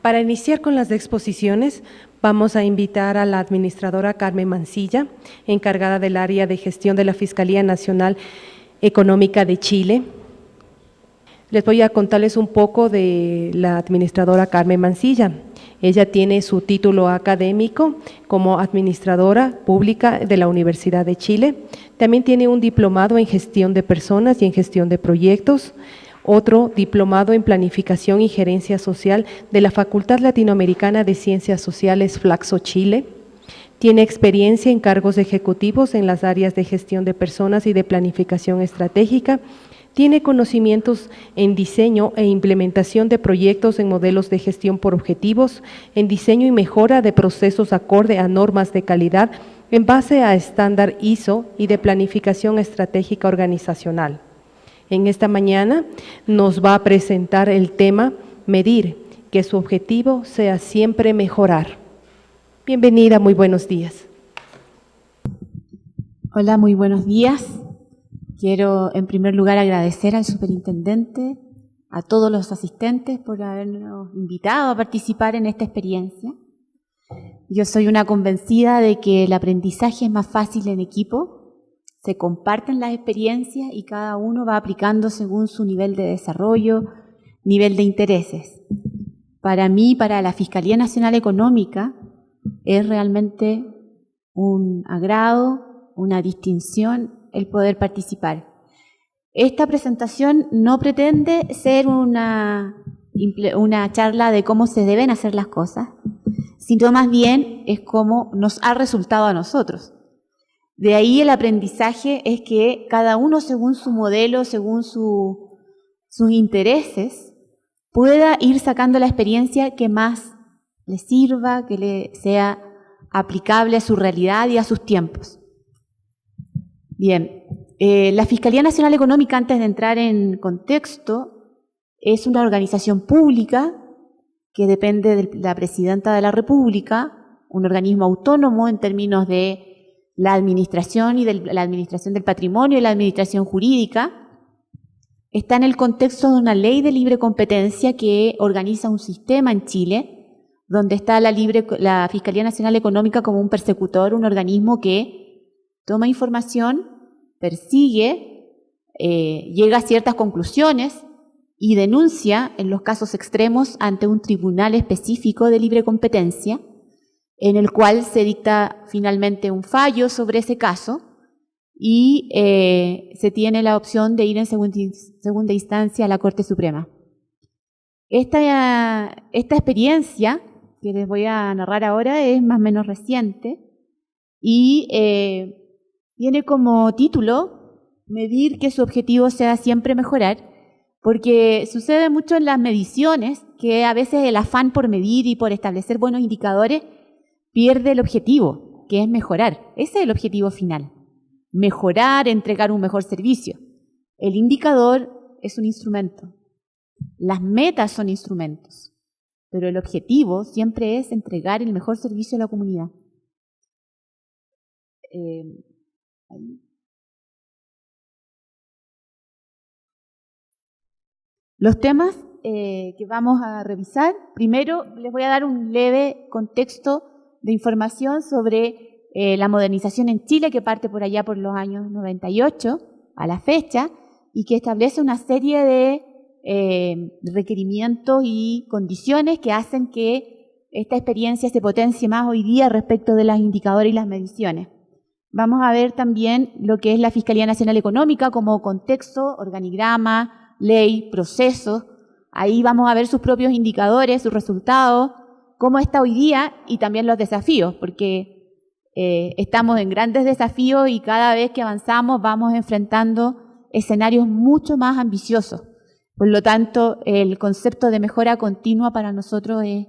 Para iniciar con las exposiciones, vamos a invitar a la administradora Carmen Mancilla, encargada del área de gestión de la Fiscalía Nacional Económica de Chile. Les voy a contarles un poco de la administradora Carmen Mancilla. Ella tiene su título académico como administradora pública de la Universidad de Chile. También tiene un diplomado en gestión de personas y en gestión de proyectos, otro diplomado en planificación y gerencia social de la Facultad Latinoamericana de Ciencias Sociales Flaxo Chile. Tiene experiencia en cargos ejecutivos en las áreas de gestión de personas y de planificación estratégica. Tiene conocimientos en diseño e implementación de proyectos en modelos de gestión por objetivos, en diseño y mejora de procesos acorde a normas de calidad en base a estándar ISO y de planificación estratégica organizacional. En esta mañana nos va a presentar el tema Medir, que su objetivo sea siempre mejorar. Bienvenida, muy buenos días. Hola, muy buenos días. Quiero en primer lugar agradecer al superintendente, a todos los asistentes por habernos invitado a participar en esta experiencia. Yo soy una convencida de que el aprendizaje es más fácil en equipo, se comparten las experiencias y cada uno va aplicando según su nivel de desarrollo, nivel de intereses. Para mí, para la Fiscalía Nacional Económica, es realmente un agrado, una distinción el poder participar. Esta presentación no pretende ser una charla de cómo se deben hacer las cosas, sino más bien es cómo nos ha resultado a nosotros. De ahí el aprendizaje es que cada uno según su modelo, según sus intereses, pueda ir sacando la experiencia que más le sirva, que le sea aplicable a su realidad y a sus tiempos. Bien, la Fiscalía Nacional Económica, antes de entrar en contexto, es una organización pública que depende de la Presidenta de la República, un organismo autónomo en términos de la administración y de la administración del patrimonio y la administración jurídica. Está en el contexto de una ley de libre competencia que organiza un sistema en Chile, donde está la Fiscalía Nacional Económica como un persecutor, un organismo que toma información, persigue, llega a ciertas conclusiones y denuncia en los casos extremos ante un tribunal específico de libre competencia, en el cual se dicta finalmente un fallo sobre ese caso y se tiene la opción de ir en segunda instancia a la Corte Suprema. Esta experiencia que les voy a narrar ahora es más o menos reciente y tiene como título Medir, que su objetivo sea siempre mejorar, porque sucede mucho en las mediciones que a veces el afán por medir y por establecer buenos indicadores pierde el objetivo, que es mejorar. Ese es el objetivo final, mejorar, entregar un mejor servicio. El indicador es un instrumento, las metas son instrumentos, pero el objetivo siempre es entregar el mejor servicio a la comunidad. Los temas que vamos a revisar, primero les voy a dar un leve contexto de información sobre la modernización en Chile, que parte por allá por los años 98 a la fecha, y que establece una serie de requerimientos y condiciones que hacen que esta experiencia se potencie más hoy día respecto de los indicadores y las mediciones. Vamos a ver también lo que es la Fiscalía Nacional Económica como contexto, organigrama, ley, procesos. Ahí vamos a ver sus propios indicadores, sus resultados, cómo está hoy día y también los desafíos, porque estamos en grandes desafíos y cada vez que avanzamos vamos enfrentando escenarios mucho más ambiciosos. Por lo tanto, el concepto de mejora continua para nosotros es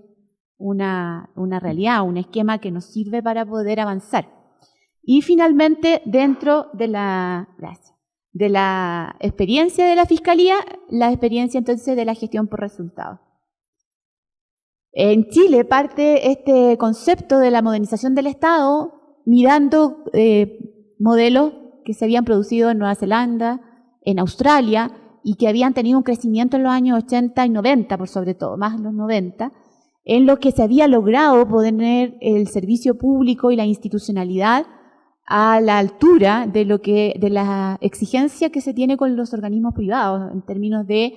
una realidad, un esquema que nos sirve para poder avanzar. Y finalmente, dentro de la experiencia de la Fiscalía, la experiencia entonces de la gestión por resultados. En Chile parte este concepto de la modernización del Estado mirando modelos que se habían producido en Nueva Zelanda, en Australia, y que habían tenido un crecimiento en los años 80 y 90, por sobre todo, más en los 90, en lo que se había logrado poner el servicio público y la institucionalidad a la altura de la exigencia que se tiene con los organismos privados en términos de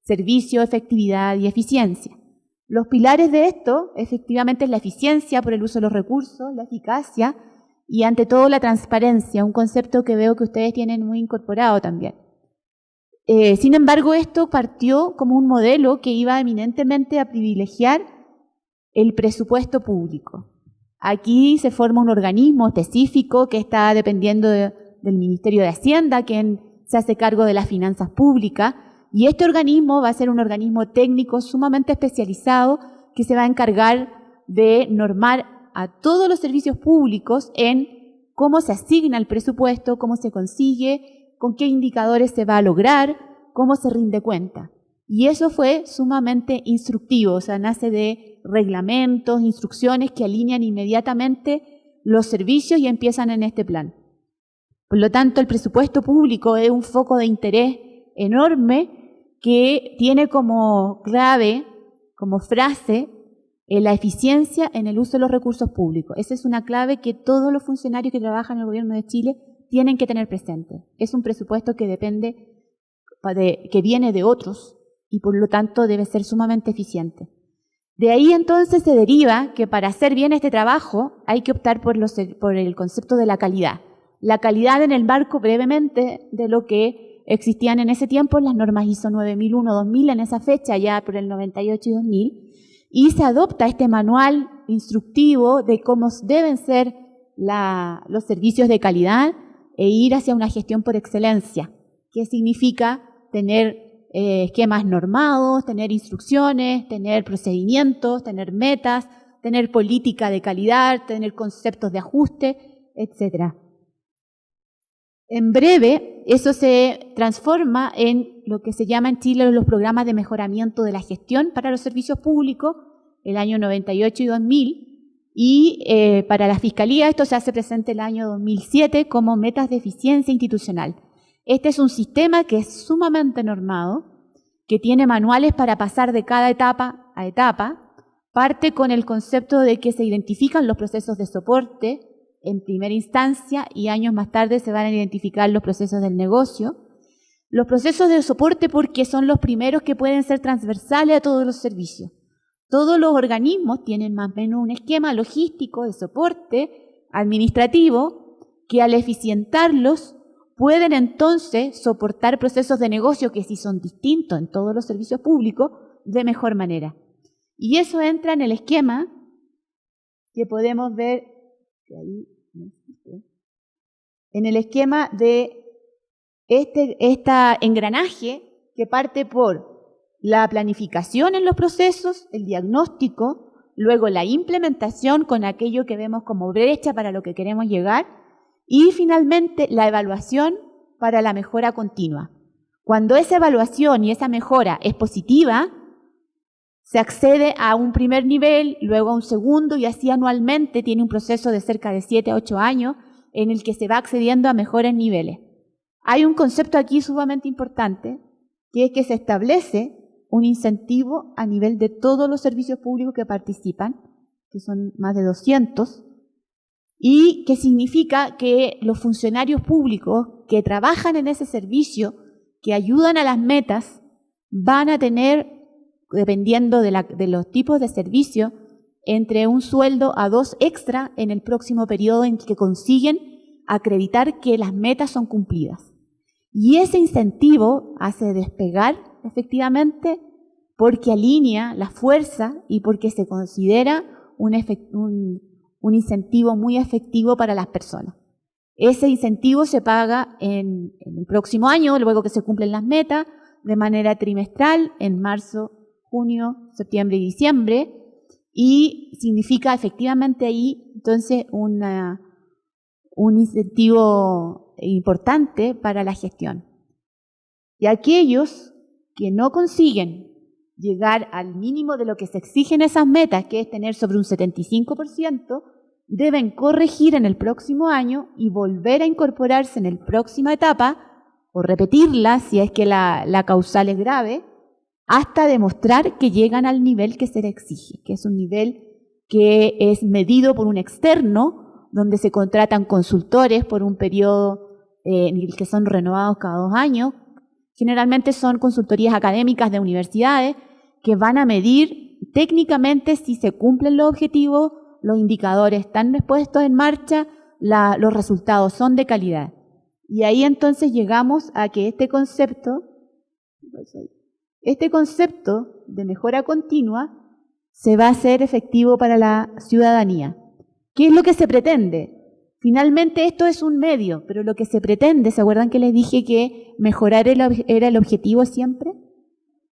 servicio, efectividad y eficiencia. Los pilares de esto, efectivamente, es la eficiencia por el uso de los recursos, la eficacia y, ante todo, la transparencia, un concepto que veo que ustedes tienen muy incorporado también. Sin embargo, esto partió como un modelo que iba eminentemente a privilegiar el presupuesto público. Aquí se forma un organismo específico que está dependiendo del Ministerio de Hacienda, quien se hace cargo de las finanzas públicas, y este organismo va a ser un organismo técnico sumamente especializado que se va a encargar de normar a todos los servicios públicos en cómo se asigna el presupuesto, cómo se consigue, con qué indicadores se va a lograr, cómo se rinde cuenta. Y eso fue sumamente instructivo, o sea, nace de reglamentos, instrucciones que alinean inmediatamente los servicios y empiezan en este plan. Por lo tanto, el presupuesto público es un foco de interés enorme que tiene como clave, como frase, la eficiencia en el uso de los recursos públicos. Esa es una clave que todos los funcionarios que trabajan en el Gobierno de Chile tienen que tener presente. Es un presupuesto que que viene de otros y por lo tanto debe ser sumamente eficiente. De ahí entonces se deriva que para hacer bien este trabajo hay que optar por el concepto de la calidad. La calidad en el marco brevemente de lo que existían en ese tiempo las normas ISO 9001-2000 en esa fecha, ya por el 98 y 2000, y se adopta este manual instructivo de cómo deben ser los servicios de calidad e ir hacia una gestión por excelencia, que significa tener esquemas normados, tener instrucciones, tener procedimientos, tener metas, tener política de calidad, tener conceptos de ajuste, etc. En breve, eso se transforma en lo que se llama en Chile los programas de mejoramiento de la gestión para los servicios públicos, el año 98 y 2000, y para la Fiscalía esto se hace presente el año 2007 como metas de eficiencia institucional. Este es un sistema que es sumamente normado, que tiene manuales para pasar de cada etapa a etapa. Parte con el concepto de que se identifican los procesos de soporte en primera instancia y años más tarde se van a identificar los procesos del negocio. Los procesos de soporte porque son los primeros que pueden ser transversales a todos los servicios. Todos los organismos tienen más o menos un esquema logístico de soporte administrativo que al eficientarlos pueden entonces soportar procesos de negocio que sí son distintos en todos los servicios públicos de mejor manera. Y eso entra en el esquema que podemos ver ahí, en el esquema de este engranaje que parte por la planificación en los procesos, el diagnóstico, luego la implementación con aquello que vemos como brecha para lo que queremos llegar, y finalmente la evaluación para la mejora continua. Cuando esa evaluación y esa mejora es positiva, se accede a un primer nivel, luego a un segundo y así anualmente tiene un proceso de cerca de 7 a 8 años en el que se va accediendo a mejores niveles. Hay un concepto aquí sumamente importante que es que se establece un incentivo a nivel de todos los servicios públicos que participan, que son más de 200, y que significa que los funcionarios públicos que trabajan en ese servicio, que ayudan a las metas, van a tener, dependiendo de los tipos de servicio, entre un sueldo a 2 extra en el próximo periodo en que consiguen acreditar que las metas son cumplidas. Y ese incentivo hace despegar, efectivamente, porque alinea la fuerza y porque se considera un incentivo muy efectivo para las personas. Ese incentivo se paga en el próximo año, luego que se cumplen las metas, de manera trimestral, en marzo, junio, septiembre y diciembre, y significa efectivamente ahí, entonces, un incentivo importante para la gestión. Y aquellos que no consiguen llegar al mínimo de lo que se exige en esas metas, que es tener sobre un 75%, deben corregir en el próximo año y volver a incorporarse en la próxima etapa, o repetirla si es que la causal es grave, hasta demostrar que llegan al nivel que se les exige, que es un nivel que es medido por un externo, donde se contratan consultores por un periodo que son renovados cada 2 años. Generalmente son consultorías académicas de universidades que van a medir técnicamente si se cumplen los objetivos, los indicadores están puestos en marcha, los resultados son de calidad. Y ahí entonces llegamos a que este concepto de mejora continua se va a hacer efectivo para la ciudadanía. ¿Qué es lo que se pretende? Finalmente esto es un medio, pero lo que se pretende, ¿se acuerdan que les dije que mejorar era el objetivo siempre?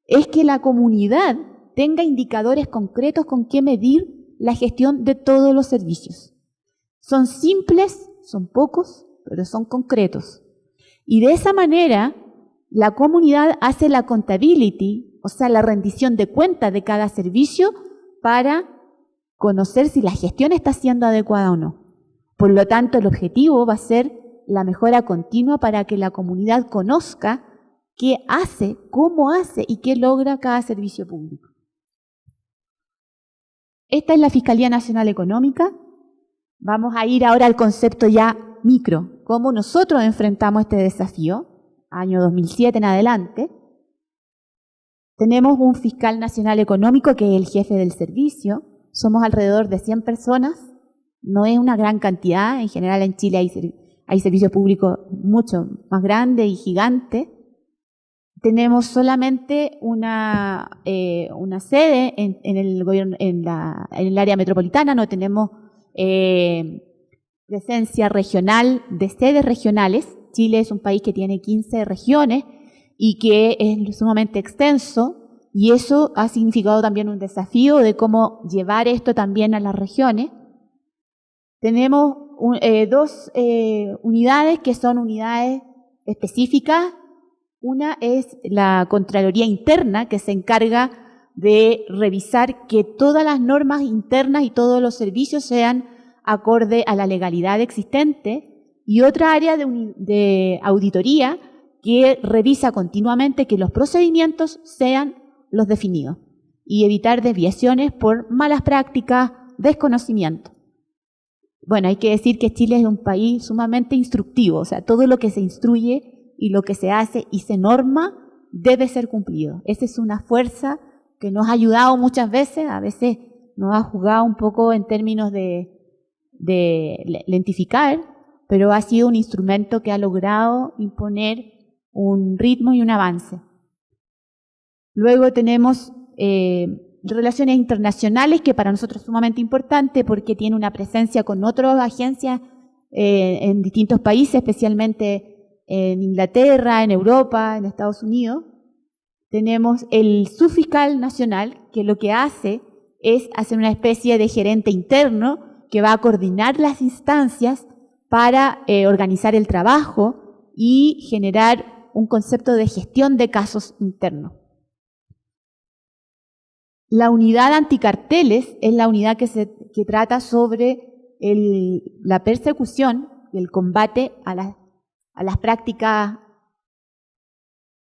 Es que la comunidad tenga indicadores concretos con qué medir la gestión de todos los servicios. Son simples, son pocos, pero son concretos. Y de esa manera, la comunidad hace la accountability, o sea, la rendición de cuentas de cada servicio para conocer si la gestión está siendo adecuada o no. Por lo tanto, el objetivo va a ser la mejora continua para que la comunidad conozca qué hace, cómo hace y qué logra cada servicio público. Esta es la Fiscalía Nacional Económica. Vamos a ir ahora al concepto ya micro, cómo nosotros enfrentamos este desafío, año 2007 en adelante. Tenemos un fiscal nacional económico que es el jefe del servicio. Somos alrededor de 100 personas. No es una gran cantidad. En general en Chile hay servicios públicos mucho más grandes y gigantes. Tenemos solamente una sede en el gobierno, en el área metropolitana. No tenemos presencia regional de sedes regionales. Chile es un país que tiene 15 regiones y que es sumamente extenso, y eso ha significado también un desafío de cómo llevar esto también a las regiones. Tenemos 2 unidades que son unidades específicas. Una es la Contraloría Interna, que se encarga de revisar que todas las normas internas y todos los servicios sean acorde a la legalidad existente, y otra área de auditoría que revisa continuamente que los procedimientos sean los definidos y evitar desviaciones por malas prácticas, desconocimiento. Bueno, hay que decir que Chile es un país sumamente instructivo, o sea, todo lo que se instruye y lo que se hace y se norma debe ser cumplido. Esa es una fuerza que nos ha ayudado muchas veces, a veces nos ha jugado un poco en términos de lentificar, pero ha sido un instrumento que ha logrado imponer un ritmo y un avance. Luego tenemos relaciones internacionales, que para nosotros es sumamente importante porque tiene una presencia con otras agencias en distintos países, especialmente en Inglaterra, en Europa, en Estados Unidos. Tenemos el subfiscal nacional, que lo que hace es hacer una especie de gerente interno que va a coordinar las instancias para organizar el trabajo y generar un concepto de gestión de casos internos. La unidad anticarteles es la unidad que trata sobre la persecución y el combate a las prácticas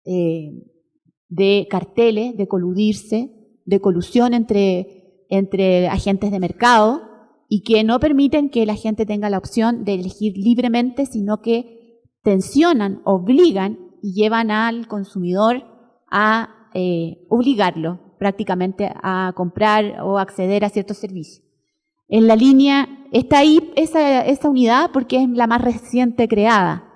de carteles, de coludirse, de colusión entre agentes de mercado, y que no permiten que la gente tenga la opción de elegir libremente, sino que tensionan, obligan y llevan al consumidor a obligarlo prácticamente a comprar o acceder a ciertos servicios. En la línea está ahí esa unidad porque es la más reciente creada.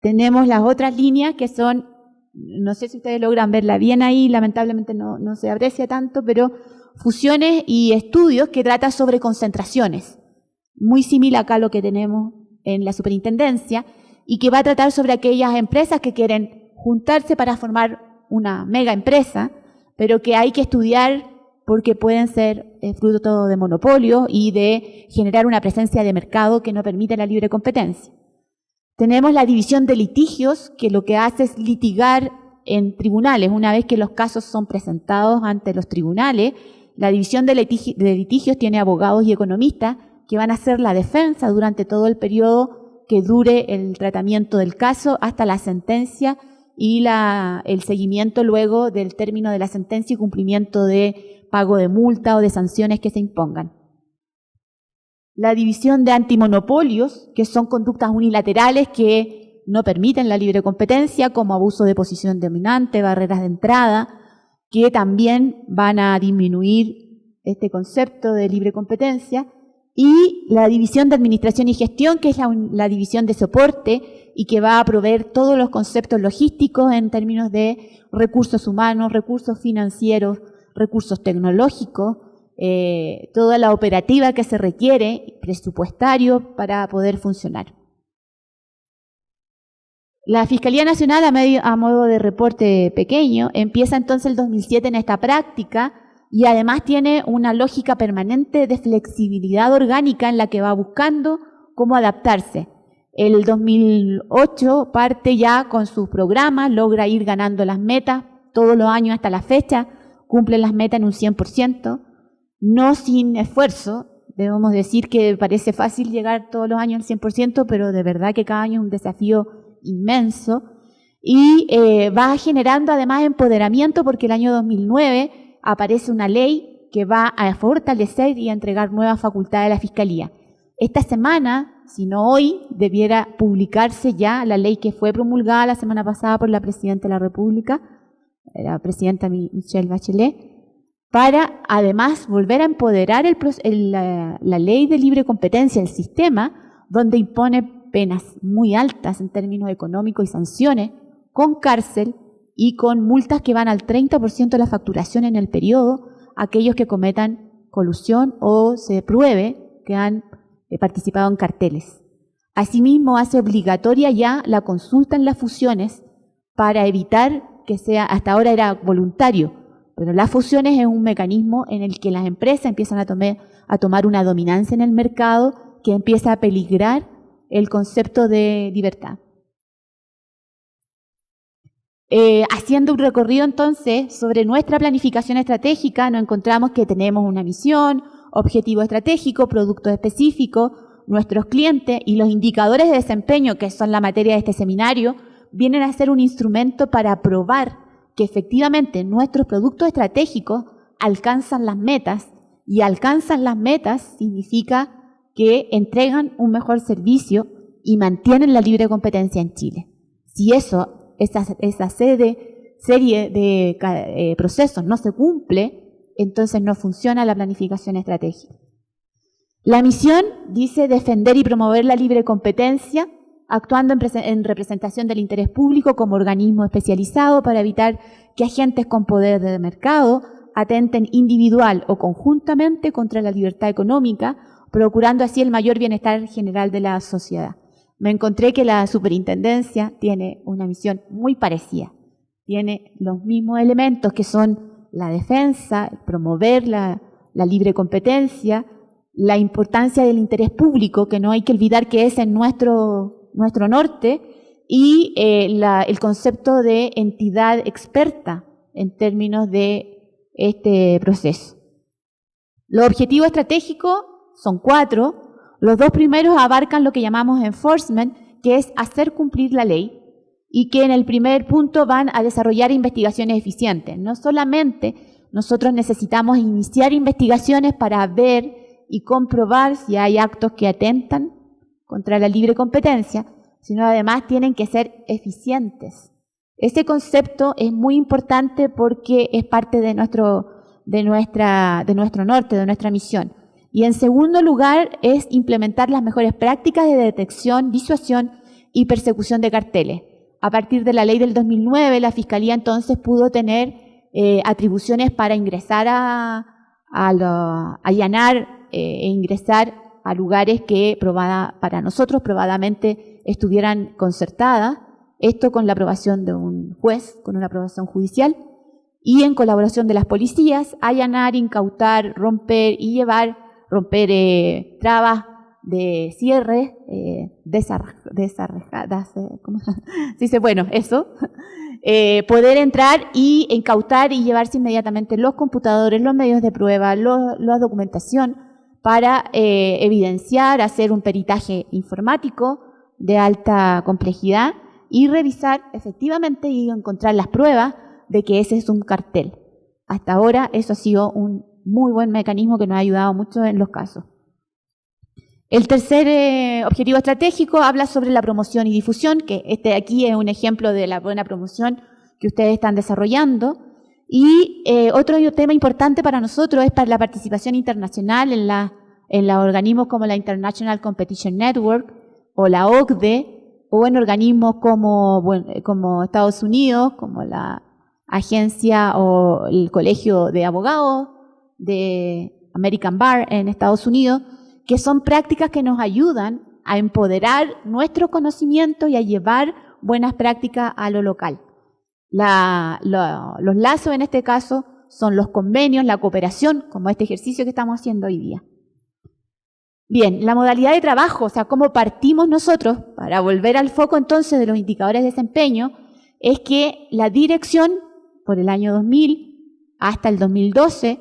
Tenemos las otras líneas que son, no sé si ustedes logran verla bien ahí, lamentablemente no se aprecia tanto, pero fusiones y estudios que tratan sobre concentraciones, muy similar acá a lo que tenemos en la superintendencia, y que va a tratar sobre aquellas empresas que quieren juntarse para formar una mega empresa, pero que hay que estudiar porque pueden ser fruto de monopolio y de generar una presencia de mercado que no permite la libre competencia. Tenemos la división de litigios, que lo que hace es litigar en tribunales. Una vez que los casos son presentados ante los tribunales, la división de litigios tiene abogados y economistas que van a hacer la defensa durante todo el periodo que dure el tratamiento del caso hasta la sentencia y el seguimiento luego del término de la sentencia y cumplimiento de pago de multa o de sanciones que se impongan. La división de antimonopolios, que son conductas unilaterales que no permiten la libre competencia, como abuso de posición dominante, barreras de entrada, que también van a disminuir este concepto de libre competencia, y la división de administración y gestión, que es la división de soporte y que va a proveer todos los conceptos logísticos en términos de recursos humanos, recursos financieros, recursos tecnológicos, toda la operativa que se requiere, presupuestario, para poder funcionar. La Fiscalía Nacional, a modo de reporte pequeño, empieza entonces el 2007 en esta práctica y además tiene una lógica permanente de flexibilidad orgánica en la que va buscando cómo adaptarse. El 2008 parte ya con sus programas, logra ir ganando las metas, todos los años hasta la fecha, cumple las metas en un 100%, no sin esfuerzo. Debemos decir que parece fácil llegar todos los años al 100%, pero de verdad que cada año es un desafío inmenso, y va generando además empoderamiento, porque el año 2009 aparece una ley que va a fortalecer y a entregar nuevas facultades a la Fiscalía. Esta semana, si no hoy, debiera publicarse ya la ley que fue promulgada la semana pasada por la Presidenta de la República, la Presidenta Michelle Bachelet, para además volver a empoderar la ley de libre competencia, el sistema, donde impone penas muy altas en términos económicos y sanciones, con cárcel y con multas que van al 30% de la facturación en el periodo a aquellos que cometan colusión o se pruebe que han participado en carteles. Asimismo, hace obligatoria ya la consulta en las fusiones para evitar que sea, hasta ahora era voluntario, pero las fusiones es un mecanismo en el que las empresas empiezan a tomar una dominancia en el mercado que empieza a peligrar el concepto de libertad. Haciendo un recorrido entonces sobre nuestra planificación estratégica, nos encontramos que tenemos una misión, objetivo estratégico, productos específicos, nuestros clientes y los indicadores de desempeño, que son la materia de este seminario, vienen a ser un instrumento para probar que efectivamente nuestros productos estratégicos alcanzan las metas, y alcanzan las metas significa que entregan un mejor servicio y mantienen la libre competencia en Chile. Si esa serie de procesos no se cumple, entonces no funciona la planificación estratégica. La misión dice defender y promover la libre competencia, actuando en representación del interés público como organismo especializado para evitar que agentes con poder de mercado atenten individual o conjuntamente contra la libertad económica, procurando así el mayor bienestar general de la sociedad. Me encontré que la superintendencia tiene una misión muy parecida. Tiene los mismos elementos que son la defensa, promover la libre competencia, la importancia del interés público, que no hay que olvidar que es en nuestro norte, y el concepto de entidad experta en términos de este proceso. Los objetivos estratégicos son 4. Los 2 primeros abarcan lo que llamamos enforcement, que es hacer cumplir la ley, y que en el primer punto van a desarrollar investigaciones eficientes. No solamente nosotros necesitamos iniciar investigaciones para ver y comprobar si hay actos que atentan contra la libre competencia, sino además tienen que ser eficientes. Ese concepto es muy importante porque es parte de nuestro norte, de nuestra misión. Y en segundo lugar es implementar las mejores prácticas de detección, disuasión y persecución de carteles. A partir de la ley del 2009, la Fiscalía entonces pudo tener atribuciones para ingresar allanar e ingresar a lugares que para nosotros probadamente estuvieran concertadas, esto con la aprobación de un juez, con una aprobación judicial, y en colaboración de las policías, allanar, incautar, romper trabas de cierre, desarrejadas, ¿cómo se dice? Bueno, eso. Poder entrar y incautar y llevarse inmediatamente los computadores, los medios de prueba, la documentación para evidenciar, hacer un peritaje informático de alta complejidad y revisar efectivamente y encontrar las pruebas de que ese es un cartel. Hasta ahora eso ha sido un muy buen mecanismo que nos ha ayudado mucho en los casos. El tercer objetivo estratégico habla sobre la promoción y difusión, que este aquí es un ejemplo de la buena promoción que ustedes están desarrollando. Y otro tema importante para nosotros es para la participación internacional en los organismos como la International Competition Network o la OCDE, o en organismos como Estados Unidos, como la agencia o el Colegio de Abogados de American Bar en Estados Unidos, que son prácticas que nos ayudan a empoderar nuestro conocimiento y a llevar buenas prácticas a lo local. Los lazos en este caso son los convenios, la cooperación, como este ejercicio que estamos haciendo hoy día. Bien, la modalidad de trabajo, o sea, cómo partimos nosotros, para volver al foco entonces de los indicadores de desempeño, es que la dirección, por el año 2000 hasta el 2012,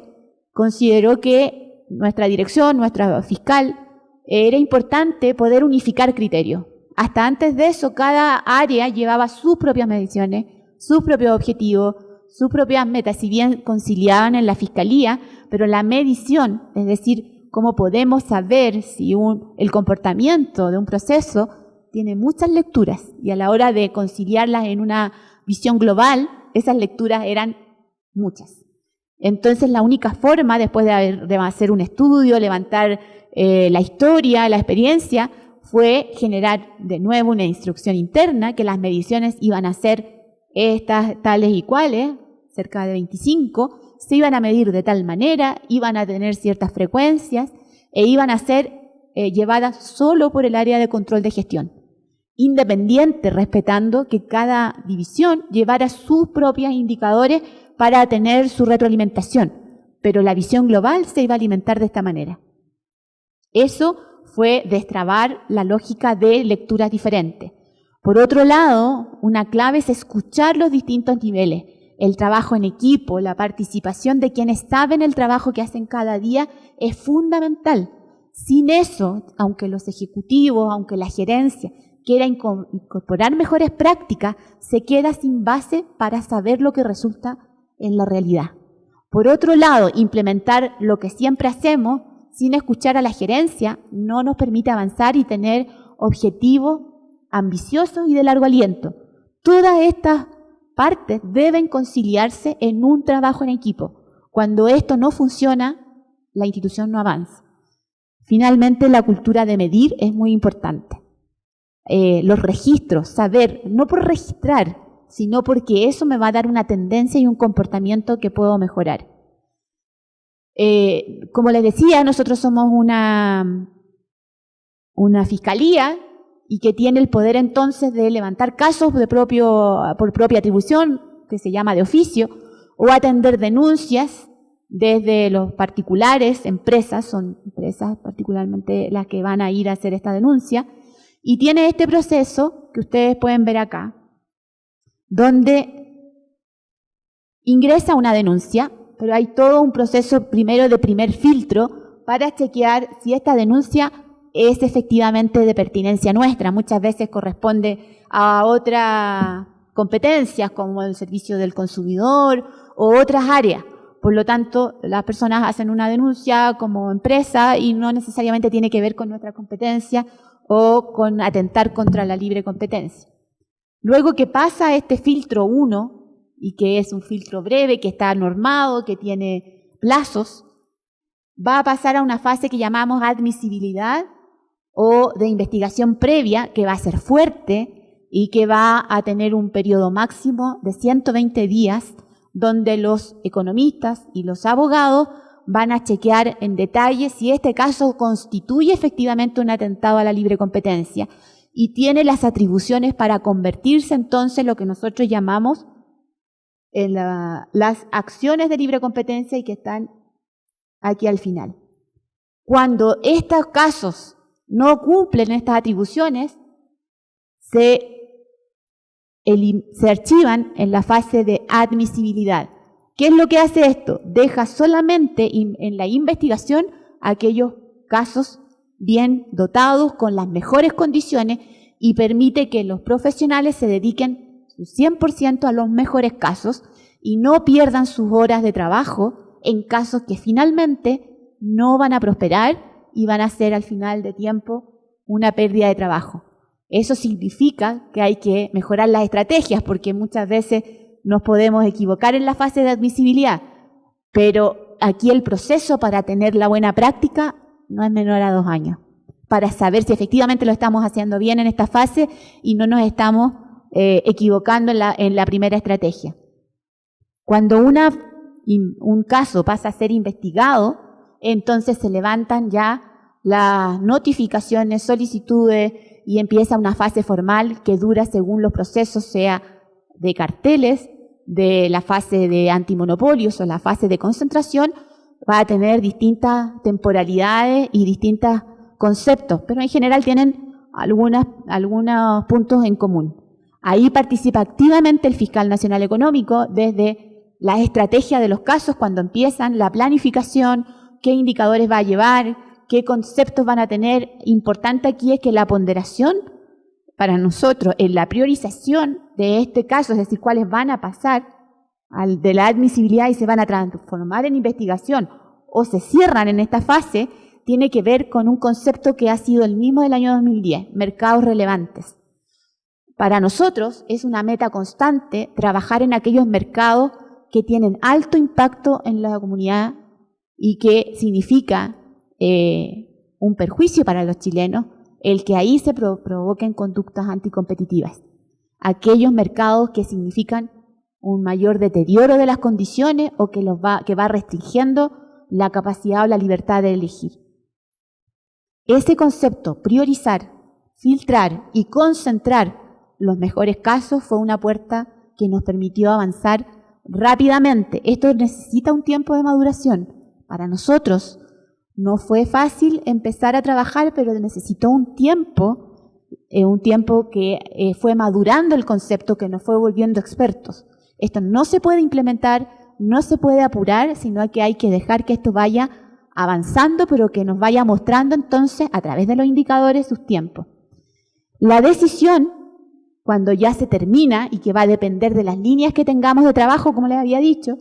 consideró que nuestra dirección, nuestra fiscal, era importante poder unificar criterios. Hasta antes de eso, cada área llevaba sus propias mediciones, sus propios objetivos, sus propias metas, si bien conciliaban en la fiscalía, pero la medición, es decir, cómo podemos saber si el comportamiento de un proceso tiene muchas lecturas y a la hora de conciliarlas en una visión global, esas lecturas eran muchas. Entonces la única forma, después de hacer un estudio, levantar la historia, la experiencia, fue generar de nuevo una instrucción interna que las mediciones iban a ser estas, tales y cuales, cerca de 25, se iban a medir de tal manera, iban a tener ciertas frecuencias e iban a ser llevadas solo por el área de control de gestión, independiente, respetando que cada división llevara sus propios indicadores para tener su retroalimentación, pero la visión global se iba a alimentar de esta manera. Eso fue destrabar la lógica de lecturas diferentes. Por otro lado, una clave es escuchar los distintos niveles, el trabajo en equipo, la participación de quienes saben el trabajo que hacen cada día es fundamental. Sin eso, aunque los ejecutivos, aunque la gerencia quiera incorporar mejores prácticas, se queda sin base para saber lo que resulta en la realidad. Por otro lado, implementar lo que siempre hacemos sin escuchar a la gerencia no nos permite avanzar y tener objetivos ambiciosos y de largo aliento. Todas estas partes deben conciliarse en un trabajo en equipo. Cuando esto no funciona, la institución no avanza. Finalmente, la cultura de medir es muy importante. Los registros, saber, no por registrar, sino porque eso me va a dar una tendencia y un comportamiento que puedo mejorar. Como les decía, nosotros somos una fiscalía y que tiene el poder entonces de levantar casos por propia atribución, que se llama de oficio, o atender denuncias desde los particulares, empresas, son empresas particularmente las que van a ir a hacer esta denuncia, y tiene este proceso que ustedes pueden ver acá, donde ingresa una denuncia, pero hay todo un proceso primero de primer filtro para chequear si esta denuncia es efectivamente de pertinencia nuestra. Muchas veces corresponde a otras competencias como el servicio del consumidor o otras áreas. Por lo tanto, las personas hacen una denuncia como empresa y no necesariamente tiene que ver con nuestra competencia o con atentar contra la libre competencia. Luego que pasa este filtro 1, y que es un filtro breve, que está normado, que tiene plazos, va a pasar a una fase que llamamos admisibilidad o de investigación previa, que va a ser fuerte y que va a tener un periodo máximo de 120 días, donde los economistas y los abogados van a chequear en detalle si este caso constituye efectivamente un atentado a la libre competencia y tiene las atribuciones para convertirse entonces en lo que nosotros llamamos en las acciones de libre competencia y que están aquí al final. Cuando estos casos no cumplen estas atribuciones, se archivan en la fase de admisibilidad. ¿Qué es lo que hace esto? Deja solamente en la investigación aquellos casos bien dotados, con las mejores condiciones y permite que los profesionales se dediquen su 100% a los mejores casos y no pierdan sus horas de trabajo en casos que finalmente no van a prosperar y van a ser al final de tiempo una pérdida de trabajo. Eso significa que hay que mejorar las estrategias, porque muchas veces nos podemos equivocar en la fase de admisibilidad, pero aquí el proceso para tener la buena práctica no es menor a 2 años, para saber si efectivamente lo estamos haciendo bien en esta fase y no nos estamos equivocando en la primera estrategia. Cuando un caso pasa a ser investigado, entonces se levantan ya las notificaciones, solicitudes y empieza una fase formal que dura según los procesos, sea de carteles, de la fase de antimonopolios o la fase de concentración, va a tener distintas temporalidades y distintos conceptos, pero en general tienen algunos puntos en común. Ahí participa activamente el fiscal nacional económico desde la estrategia de los casos cuando empiezan, la planificación, qué indicadores va a llevar, qué conceptos van a tener. Importante aquí es que la ponderación para nosotros en la priorización de este caso, es decir, cuáles van a pasar de la admisibilidad y se van a transformar en investigación o se cierran en esta fase, tiene que ver con un concepto que ha sido el mismo del año 2010, mercados relevantes. Para nosotros es una meta constante trabajar en aquellos mercados que tienen alto impacto en la comunidad y que significa un perjuicio para los chilenos el que ahí se provoquen conductas anticompetitivas. Aquellos mercados que significan un mayor deterioro de las condiciones o que va restringiendo la capacidad o la libertad de elegir. Ese concepto, priorizar, filtrar y concentrar los mejores casos, fue una puerta que nos permitió avanzar rápidamente. Esto necesita un tiempo de maduración. Para nosotros no fue fácil empezar a trabajar, pero necesitó un tiempo que fue madurando el concepto, que nos fue volviendo expertos. Esto no se puede implementar, no se puede apurar, sino que hay que dejar que esto vaya avanzando, pero que nos vaya mostrando entonces a través de los indicadores sus tiempos. La decisión, cuando ya se termina y que va a depender de las líneas que tengamos de trabajo, como les había dicho,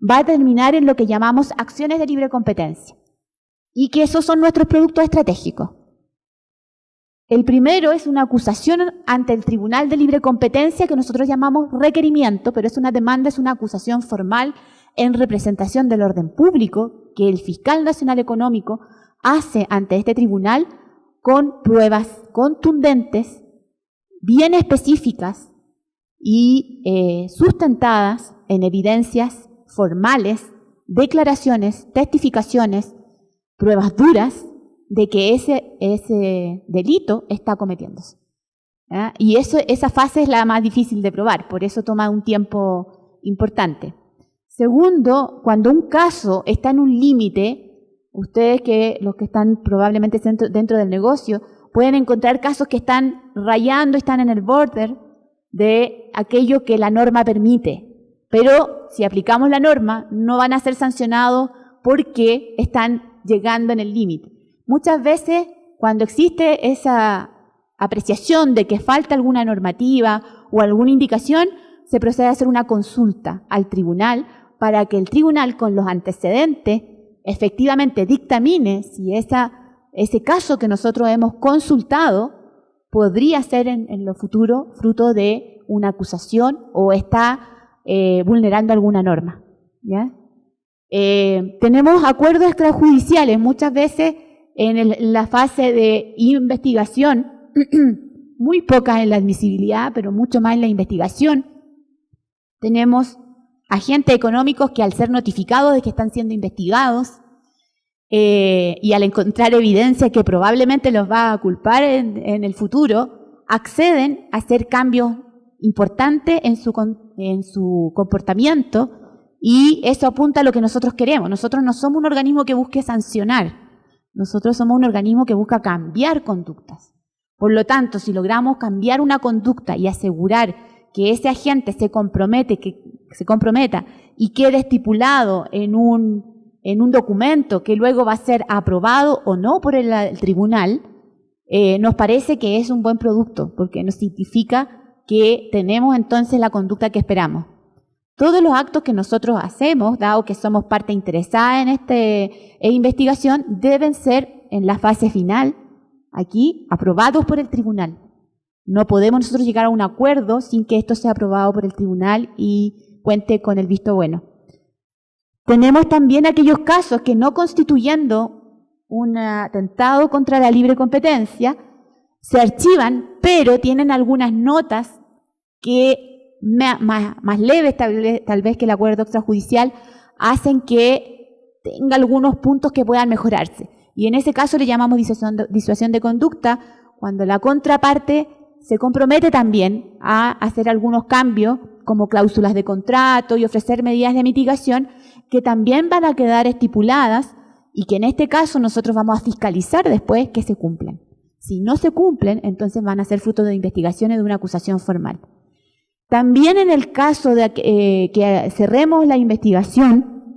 va a terminar en lo que llamamos acciones de libre competencia y que esos son nuestros productos estratégicos. El primero es una acusación ante el Tribunal de Libre Competencia que nosotros llamamos requerimiento, pero es una demanda, es una acusación formal en representación del orden público que el fiscal nacional económico hace ante este tribunal con pruebas contundentes, bien específicas y sustentadas en evidencias formales, declaraciones, testificaciones, pruebas duras de que ese delito está cometiéndose. ¿Ya? Y esa fase es la más difícil de probar, por eso toma un tiempo importante. Segundo, cuando un caso está en un límite, ustedes los que están probablemente dentro del negocio, pueden encontrar casos que están rayando, están en el border de aquello que la norma permite. Pero si aplicamos la norma, no van a ser sancionados porque están llegando en el límite. Muchas veces, cuando existe esa apreciación de que falta alguna normativa o alguna indicación, se procede a hacer una consulta al tribunal para que el tribunal, con los antecedentes, efectivamente dictamine si ese caso que nosotros hemos consultado podría ser en lo futuro fruto de una acusación o está vulnerando alguna norma. ¿Ya? Tenemos acuerdos extrajudiciales, muchas veces en la fase de investigación, muy pocas en la admisibilidad, pero mucho más en la investigación. Tenemos agentes económicos que al ser notificados de que están siendo investigados y al encontrar evidencia que probablemente los va a culpar en el futuro, acceden a hacer cambios importantes en su comportamiento y eso apunta a lo que nosotros queremos. Nosotros no somos un organismo que busque sancionar, nosotros somos un organismo que busca cambiar conductas. Por lo tanto, si logramos cambiar una conducta y asegurar que ese agente se comprometa y quede estipulado en un documento que luego va a ser aprobado o no por el tribunal, nos parece que es un buen producto, porque nos significa que tenemos entonces la conducta que esperamos. Todos los actos que nosotros hacemos, dado que somos parte interesada en esta investigación, deben ser en la fase final, aquí, aprobados por el tribunal. No podemos nosotros llegar a un acuerdo sin que esto sea aprobado por el tribunal y cuente con el visto bueno. Tenemos también aquellos casos que, no constituyendo un atentado contra la libre competencia, se archivan, pero tienen algunas notas que más leves tal vez que el acuerdo extrajudicial, hacen que tenga algunos puntos que puedan mejorarse. Y en ese caso le llamamos disuasión de conducta, cuando la contraparte se compromete también a hacer algunos cambios, como cláusulas de contrato y ofrecer medidas de mitigación, que también van a quedar estipuladas y que en este caso nosotros vamos a fiscalizar después que se cumplan. Si no se cumplen, entonces van a ser fruto de investigaciones de una acusación formal. También en el caso de que cerremos la investigación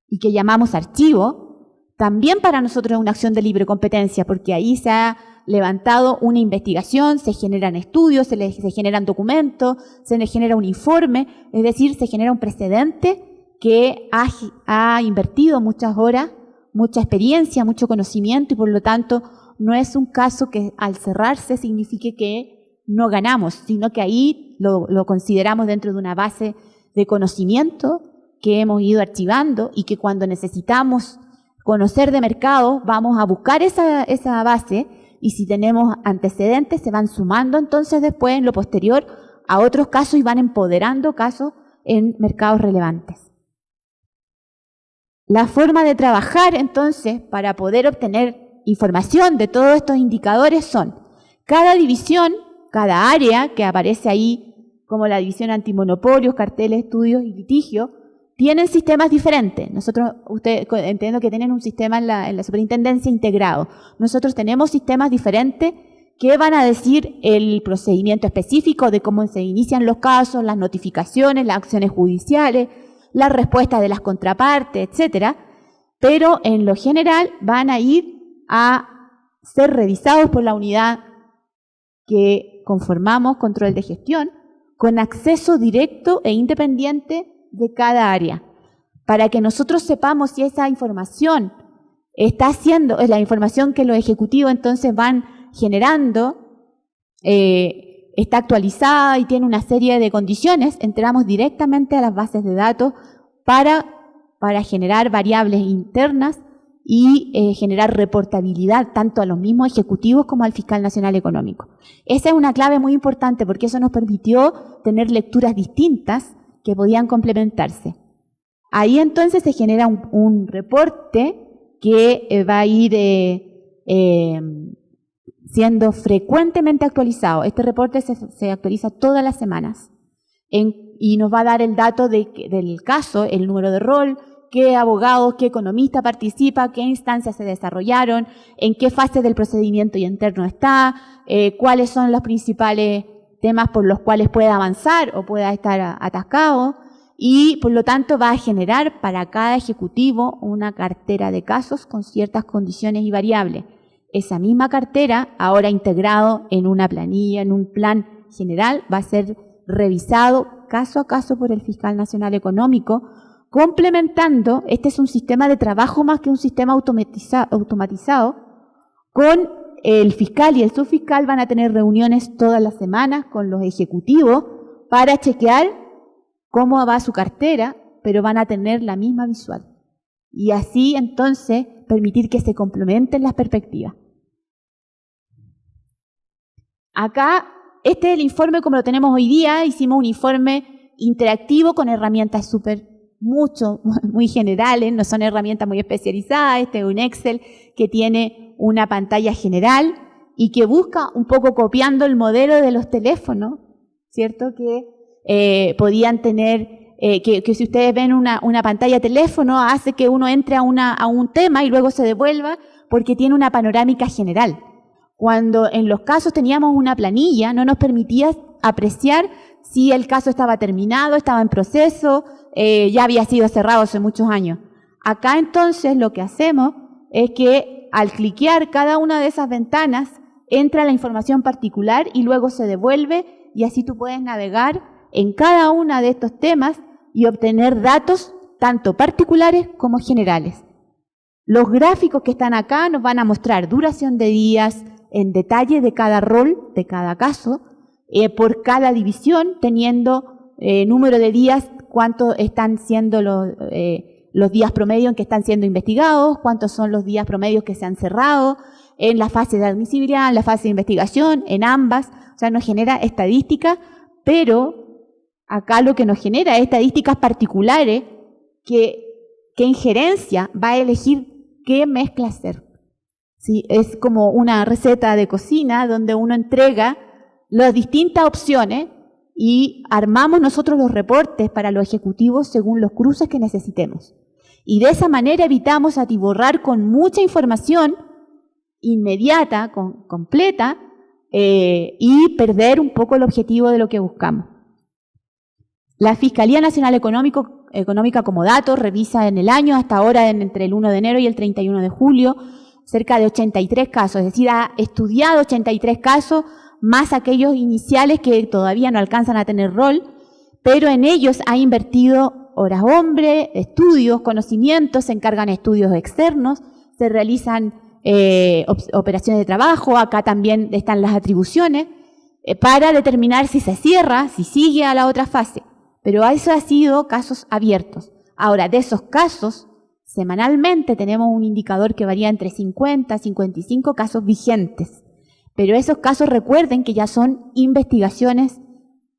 y que llamamos archivo, también para nosotros es una acción de libre competencia, porque ahí se ha levantado una investigación, se generan estudios, se generan documentos, se le genera un informe, es decir, se genera un precedente que ha invertido muchas horas, mucha experiencia, mucho conocimiento, y por lo tanto no es un caso que al cerrarse signifique que no ganamos, sino que ahí lo consideramos dentro de una base de conocimiento que hemos ido archivando y que cuando necesitamos conocer de mercado vamos a buscar esa base, y si tenemos antecedentes se van sumando entonces después en lo posterior a otros casos y van empoderando casos en mercados relevantes. La forma de trabajar entonces para poder obtener información de todos estos indicadores son: cada división, cada área que aparece ahí, como la división antimonopolios, carteles, estudios y litigio, tienen sistemas diferentes. Ustedes entiendo que tienen un sistema en la superintendencia integrado. Nosotros tenemos sistemas diferentes que van a decir el procedimiento específico de cómo se inician los casos, las notificaciones, las acciones judiciales, las respuestas de las contrapartes, etcétera. Pero en lo general van a ir a ser revisados por la unidad que conformamos, control de gestión, con acceso directo e independiente de cada área, para que nosotros sepamos si esa información es la información que los ejecutivos entonces van generando, está actualizada y tiene una serie de condiciones. Entramos directamente a las bases de datos para generar variables internas y generar reportabilidad tanto a los mismos ejecutivos como al fiscal nacional económico. Esa es una clave muy importante, porque eso nos permitió tener lecturas distintas que podían complementarse. Ahí entonces se genera un reporte que va a ir siendo frecuentemente actualizado. Este reporte se actualiza todas las semanas y nos va a dar el dato del caso, el número de rol, qué abogado, qué economista participa, qué instancias se desarrollaron, en qué fase del procedimiento interno está, cuáles son los principales temas por los cuales pueda avanzar o pueda estar atascado, y por lo tanto va a generar para cada ejecutivo una cartera de casos con ciertas condiciones y variables. Esa misma cartera, ahora integrado en una planilla, en un plan general, va a ser revisado caso a caso por el fiscal nacional económico, complementando. Este es un sistema de trabajo más que un sistema automatizado. Con el fiscal y el subfiscal van a tener reuniones todas las semanas con los ejecutivos para chequear cómo va su cartera, pero van a tener la misma visual. Y así entonces permitir que se complementen las perspectivas. Acá, este es el informe como lo tenemos hoy día. Hicimos un informe interactivo con herramientas muy generales, no son herramientas muy especializadas. Este es un Excel que tiene una pantalla general y que busca un poco copiando el modelo de los teléfonos, ¿cierto? Que podían tener, que si ustedes ven una pantalla de teléfono, hace que uno entre a un tema y luego se devuelva porque tiene una panorámica general. Cuando en los casos teníamos una planilla, no nos permitía apreciar si el caso estaba terminado, estaba en proceso, ya había sido cerrado hace muchos años. Acá entonces lo que hacemos es que al cliquear cada una de esas ventanas entra la información particular y luego se devuelve, y así tú puedes navegar en cada uno de estos temas y obtener datos tanto particulares como generales. Los gráficos que están acá nos van a mostrar duración de días en detalle de cada rol, de cada caso, por cada división, teniendo número de días, cuántos están siendo los días promedio en que están siendo investigados, cuántos son los días promedios que se han cerrado, en la fase de admisibilidad, en la fase de investigación, en ambas. O sea, nos genera estadísticas, pero acá lo que nos genera es estadísticas particulares que en gerencia va a elegir qué mezcla hacer. ¿Sí? Es como una receta de cocina donde uno entrega las distintas opciones y armamos nosotros los reportes para los ejecutivos según los cruces que necesitemos. Y de esa manera evitamos atiborrar con mucha información inmediata, completa, y perder un poco el objetivo de lo que buscamos. La Fiscalía Nacional Económica como dato revisa en el año, hasta ahora entre el 1 de enero y el 31 de julio, cerca de 83 casos, es decir, ha estudiado 83 casos, más aquellos iniciales que todavía no alcanzan a tener rol, pero en ellos ha invertido horas hombre, estudios, conocimientos, se encargan estudios externos, se realizan operaciones de trabajo, acá también están las atribuciones, para determinar si se cierra, si sigue a la otra fase. Pero eso ha sido casos abiertos. Ahora, de esos casos, semanalmente tenemos un indicador que varía entre 50 y 55 casos vigentes. Pero esos casos, recuerden que ya son investigaciones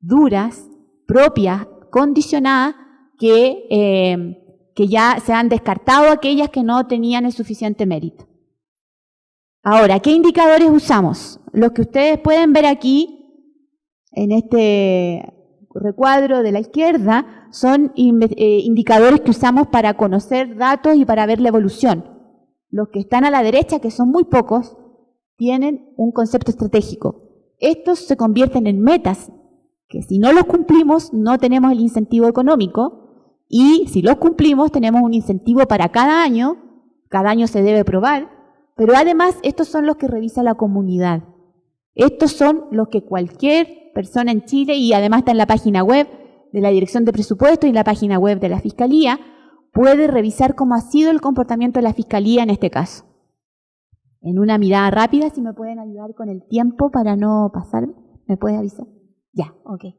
duras, propias, condicionadas, que ya se han descartado aquellas que no tenían el suficiente mérito. Ahora, ¿qué indicadores usamos? Los que ustedes pueden ver aquí, en este recuadro de la izquierda, son indicadores que usamos para conocer datos y para ver la evolución. Los que están a la derecha, que son muy pocos, tienen un concepto estratégico. Estos se convierten en metas, que si no los cumplimos no tenemos el incentivo económico, y si los cumplimos tenemos un incentivo para cada año se debe probar, pero además estos son los que revisa la comunidad. Estos son los que cualquier persona en Chile, y además está en la página web de la Dirección de Presupuesto y en la página web de la Fiscalía, puede revisar cómo ha sido el comportamiento de la Fiscalía en este caso. En una mirada rápida, si me pueden ayudar con el tiempo para no pasarme, ¿me puedes avisar? Ya, ok.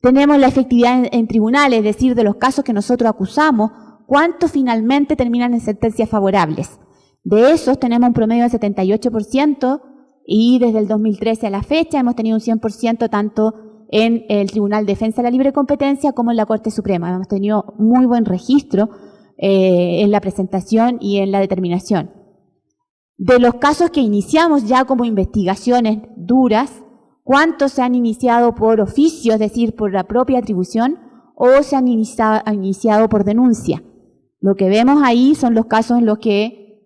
Tenemos la efectividad en tribunales, es decir, de los casos que nosotros acusamos, ¿cuántos finalmente terminan en sentencias favorables? De esos tenemos un promedio del 78%, y desde el 2013 a la fecha hemos tenido un 100% tanto en el Tribunal de Defensa de la Libre Competencia como en la Corte Suprema. Hemos tenido muy buen registro en la presentación y en la determinación. De los casos que iniciamos ya como investigaciones duras, ¿cuántos se han iniciado por oficio, es decir, por la propia atribución, o se han iniciado por denuncia? Lo que vemos ahí son los casos en los que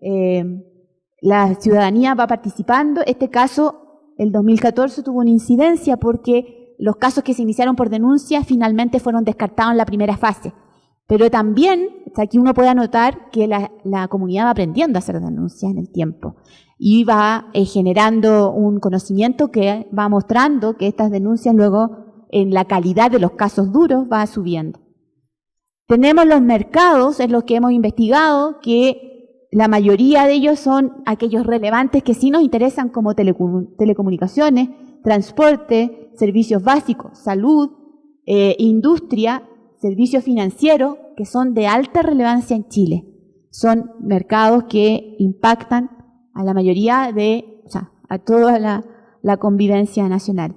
la ciudadanía va participando. Este caso, el 2014, tuvo una incidencia porque los casos que se iniciaron por denuncia finalmente fueron descartados en la primera fase. Pero también, aquí uno puede anotar que la comunidad va aprendiendo a hacer denuncias en el tiempo y va generando un conocimiento que va mostrando que estas denuncias luego en la calidad de los casos duros va subiendo. Tenemos los mercados en los que hemos investigado, que la mayoría de ellos son aquellos relevantes que sí nos interesan, como telecomunicaciones, transporte, servicios básicos, salud, industria, servicios financieros, que son de alta relevancia en Chile. Son mercados que impactan a la mayoría a toda la convivencia nacional.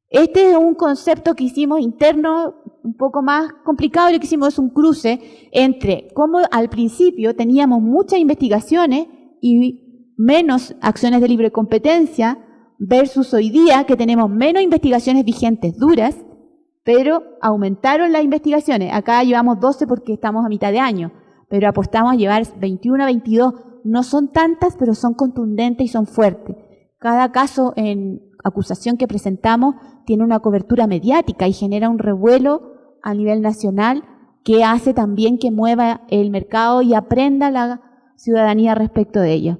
Este es un concepto que hicimos interno, un poco más complicado. Lo que hicimos es un cruce entre cómo al principio teníamos muchas investigaciones y menos acciones de libre competencia versus hoy día que tenemos menos investigaciones vigentes duras, pero aumentaron las investigaciones. Acá llevamos 12 porque estamos a mitad de año, pero apostamos a llevar 21 a 22. No son tantas, pero son contundentes y son fuertes. Cada caso en acusación que presentamos tiene una cobertura mediática y genera un revuelo a nivel nacional que hace también que mueva el mercado y aprenda la ciudadanía respecto de ello.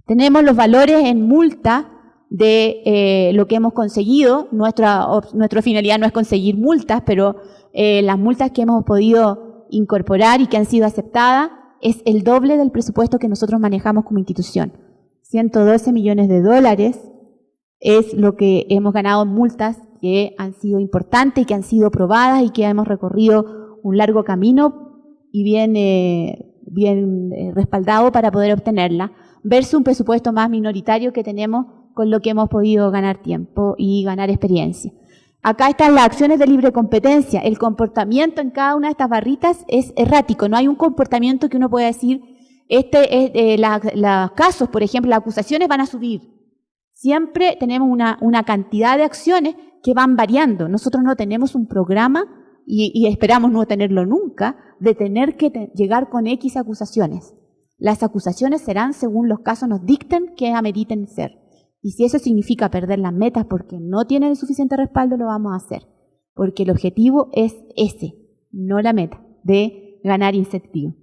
Tenemos los valores en multa de lo que hemos conseguido. Nuestra finalidad no es conseguir multas, pero las multas que hemos podido incorporar y que han sido aceptadas es el doble del presupuesto que nosotros manejamos como institución. 112 millones de dólares es lo que hemos ganado en multas que han sido importantes y que han sido probadas y que hemos recorrido un largo camino y bien respaldado para poder obtenerla, versus un presupuesto más minoritario que tenemos con lo que hemos podido ganar tiempo y ganar experiencia. Acá están las acciones de libre competencia. El comportamiento en cada una de estas barritas es errático. No hay un comportamiento que uno pueda decir, los casos, por ejemplo, las acusaciones van a subir. Siempre tenemos una cantidad de acciones que van variando. Nosotros no tenemos un programa, y esperamos no tenerlo nunca, de tener que llegar con X acusaciones. Las acusaciones serán según los casos nos dicten que ameriten ser. Y si eso significa perder las metas porque no tienen el suficiente respaldo, lo vamos a hacer. Porque el objetivo es ese, no la meta, de ganar incentivo.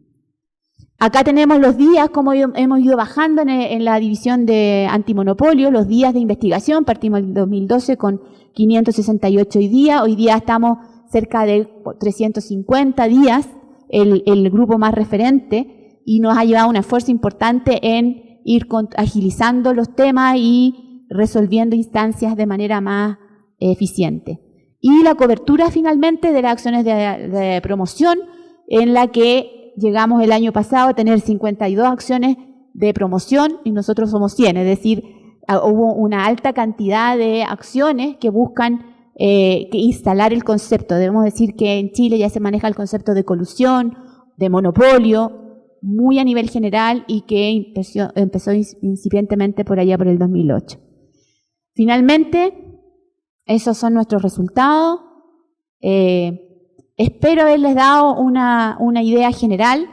Acá tenemos los días, como hemos ido bajando en la división de antimonopolio, los días de investigación. Partimos en el 2012 con 568 días, hoy día estamos cerca de 350 días, el grupo más referente, y nos ha llevado un esfuerzo importante en ir agilizando los temas y resolviendo instancias de manera más eficiente. Y la cobertura finalmente de las acciones de promoción, en la que llegamos el año pasado a tener 52 acciones de promoción y nosotros somos 100, es decir, hubo una alta cantidad de acciones que buscan que instalar el concepto. Debemos decir que en Chile ya se maneja el concepto de colusión, de monopolio, muy a nivel general y que empezó incipientemente por allá por el 2008. Finalmente, esos son nuestros resultados. Espero haberles dado una idea general,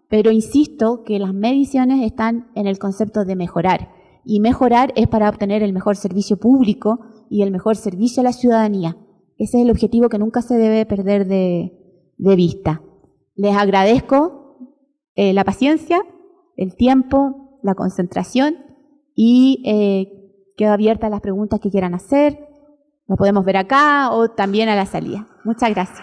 pero insisto que las mediciones están en el concepto de mejorar. Y mejorar es para obtener el mejor servicio público y el mejor servicio a la ciudadanía. Ese es el objetivo que nunca se debe perder de vista. Les agradezco la paciencia, el tiempo, la concentración y quedo abierta a las preguntas que quieran hacer. Lo podemos ver acá o también a la salida. Muchas gracias.